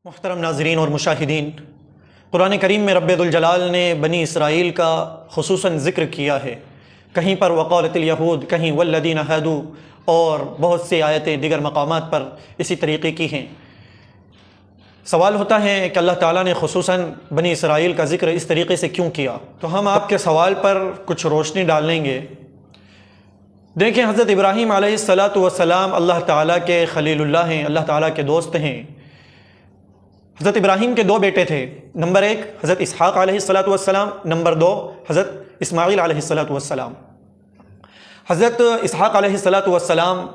محترم ناظرین اور مشاہدین، قرآن کریم میں رب ذوالجلال نے بنی اسرائیل کا خصوصاً ذکر کیا ہے۔ کہیں پر وقالت الیہود، کہیں والذین ہادوا، اور بہت سی آیتیں دیگر مقامات پر اسی طریقے کی ہیں۔ سوال ہوتا ہے کہ اللہ تعالیٰ نے خصوصاً بنی اسرائیل کا ذکر اس طریقے سے کیوں کیا؟ تو ہم آپ کے سوال پر کچھ روشنی ڈالیں گے۔ دیکھیں، حضرت ابراہیم علیہ السلام اللہ تعالیٰ کے خلیل اللہ ہیں، اللہ تعالیٰ کے دوست ہیں۔ حضرت ابراہیم کے دو بیٹے تھے، نمبر 1 حضرت اسحاق علیہ السلام، نمبر 2 حضرت اسماعیل علیہ السلام۔ حضرت اسحاق علیہ السلام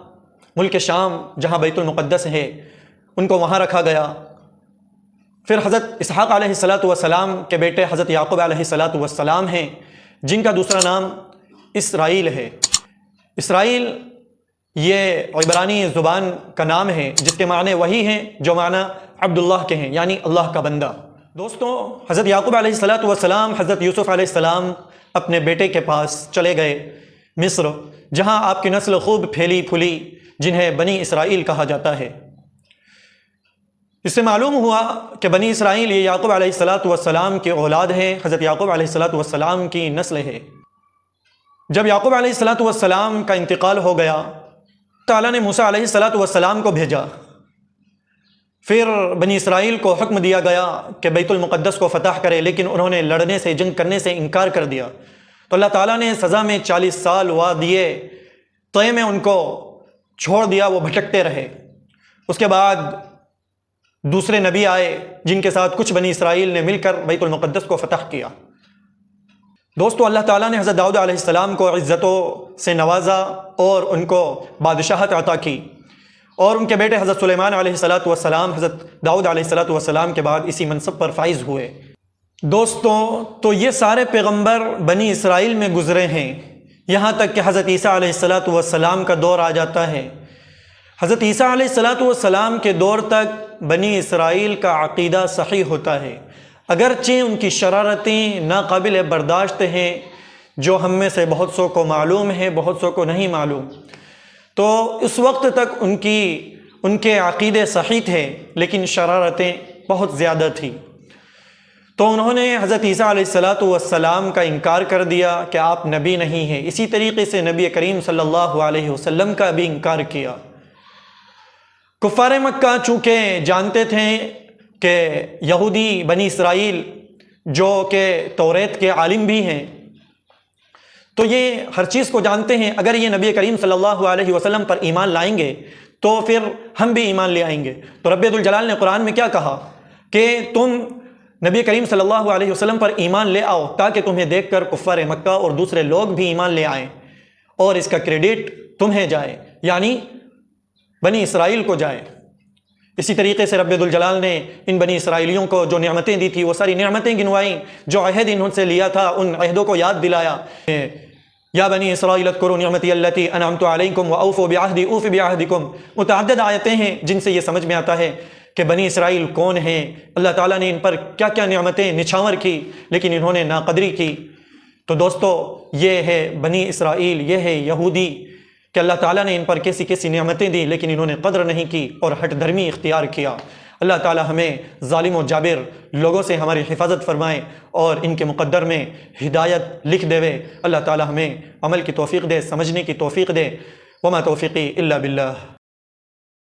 ملک شام جہاں بیت المقدس ہے ان کو وہاں رکھا گیا۔ پھر حضرت اسحاق علیہ السلام کے بیٹے حضرت یعقوب علیہ السلام ہیں، جن کا دوسرا نام اسرائیل ہے۔ اسرائیل یہ عبرانی زبان کا نام ہے جس کے معنی وہی ہیں جو معنی عبداللہ کے ہیں، یعنی اللہ کا بندہ۔ دوستوں، حضرت یعقوب علیہ السلام حضرت یوسف علیہ السلام اپنے بیٹے کے پاس چلے گئے مصر، جہاں آپ کی نسل خوب پھیلی پھولی، جنہیں بنی اسرائیل کہا جاتا ہے۔ اس سے معلوم ہوا کہ بنی اسرائیل یہ یعقوب علیہ السلام کی اولاد ہے، حضرت یعقوب علیہ السلام کی نسل ہے۔ جب یعقوب علیہ السلام کا انتقال ہو گیا، تعالیٰ نے موسیٰ علیہ السلام کو بھیجا۔ پھر بنی اسرائیل کو حکم دیا گیا کہ بیت المقدس کو فتح کرے، لیکن انہوں نے لڑنے سے، جنگ کرنے سے انکار کر دیا۔ تو اللہ تعالیٰ نے سزا میں 40 سال وادی طے میں ان کو چھوڑ دیا، وہ بھٹکتے رہے۔ اس کے بعد دوسرے نبی آئے جن کے ساتھ کچھ بنی اسرائیل نے مل کر بیت المقدس کو فتح کیا۔ دوستو، اللہ تعالیٰ نے حضرت داؤد علیہ السلام کو عزتوں سے نوازا اور ان کو بادشاہت عطا کی، اور ان کے بیٹے حضرت سلیمان علیہ السلام حضرت داؤد علیہ السلام کے بعد اسی منصب پر فائز ہوئے۔ دوستوں، تو یہ سارے پیغمبر بنی اسرائیل میں گزرے ہیں، یہاں تک کہ حضرت عیسیٰ علیہ السلام کا دور آ جاتا ہے۔ حضرت عیسیٰ علیہ السلام کے دور تک بنی اسرائیل کا عقیدہ صحیح ہوتا ہے، اگرچہ ان کی شرارتیں ناقابل برداشت ہیں، جو ہم میں سے بہت سو کو معلوم ہے، بہت سو کو نہیں معلوم۔ تو اس وقت تک ان کے عقیدے صحیح تھے، لیکن شرارتیں بہت زیادہ تھیں۔ تو انہوں نے حضرت عیسیٰ علیہ السلام کا انکار کر دیا کہ آپ نبی نہیں ہیں۔ اسی طریقے سے نبی کریم صلی اللہ علیہ وسلم کا بھی انکار کیا۔ کفار مکہ چونکہ جانتے تھے کہ یہودی بنی اسرائیل جو کہ توریت کے عالم بھی ہیں، تو یہ ہر چیز کو جانتے ہیں، اگر یہ نبی کریم صلی اللہ علیہ وسلم پر ایمان لائیں گے تو پھر ہم بھی ایمان لے آئیں گے۔ تو رب ذوالجلال نے قرآن میں کیا کہا کہ تم نبی کریم صلی اللہ علیہ وسلم پر ایمان لے آؤ، تاکہ تمہیں دیکھ کر کفار مکہ اور دوسرے لوگ بھی ایمان لے آئیں، اور اس کا کریڈٹ تمہیں جائے، یعنی بنی اسرائیل کو جائے۔ اسی طریقے سے رب ذوالجلال نے ان بنی اسرائیلیوں کو جو نعمتیں دی تھی، وہ ساری نعمتیں گنوائیں، جو عہد انہوں سے لیا تھا ان عہدوں کو یاد دلایا۔ یا بنی اسرائیل اذکروا نعمتی التی انعمت علیکم واوفوا بعہدی اوف بعہدکم۔ متعدد آیتیں ہیں جن سے یہ سمجھ میں آتا ہے کہ بنی اسرائیل کون ہیں، اللہ تعالیٰ نے ان پر کیا کیا نعمتیں نچھاور کی، لیکن انہوں نے ناقدری کی۔ تو دوستو، یہ ہے بنی اسرائیل، یہ ہے یہودی، کہ اللہ تعالیٰ نے ان پر کیسی کیسی نعمتیں دی، لیکن انہوں نے قدر نہیں کی اور ہٹ دھرمی اختیار کیا۔ اللہ تعالیٰ ہمیں ظالم و جابر لوگوں سے ہماری حفاظت فرمائے اور ان کے مقدر میں ہدایت لکھ دے۔ اللہ تعالیٰ ہمیں عمل کی توفیق دے، سمجھنے کی توفیق دے۔ وما توفیقی الا باللہ۔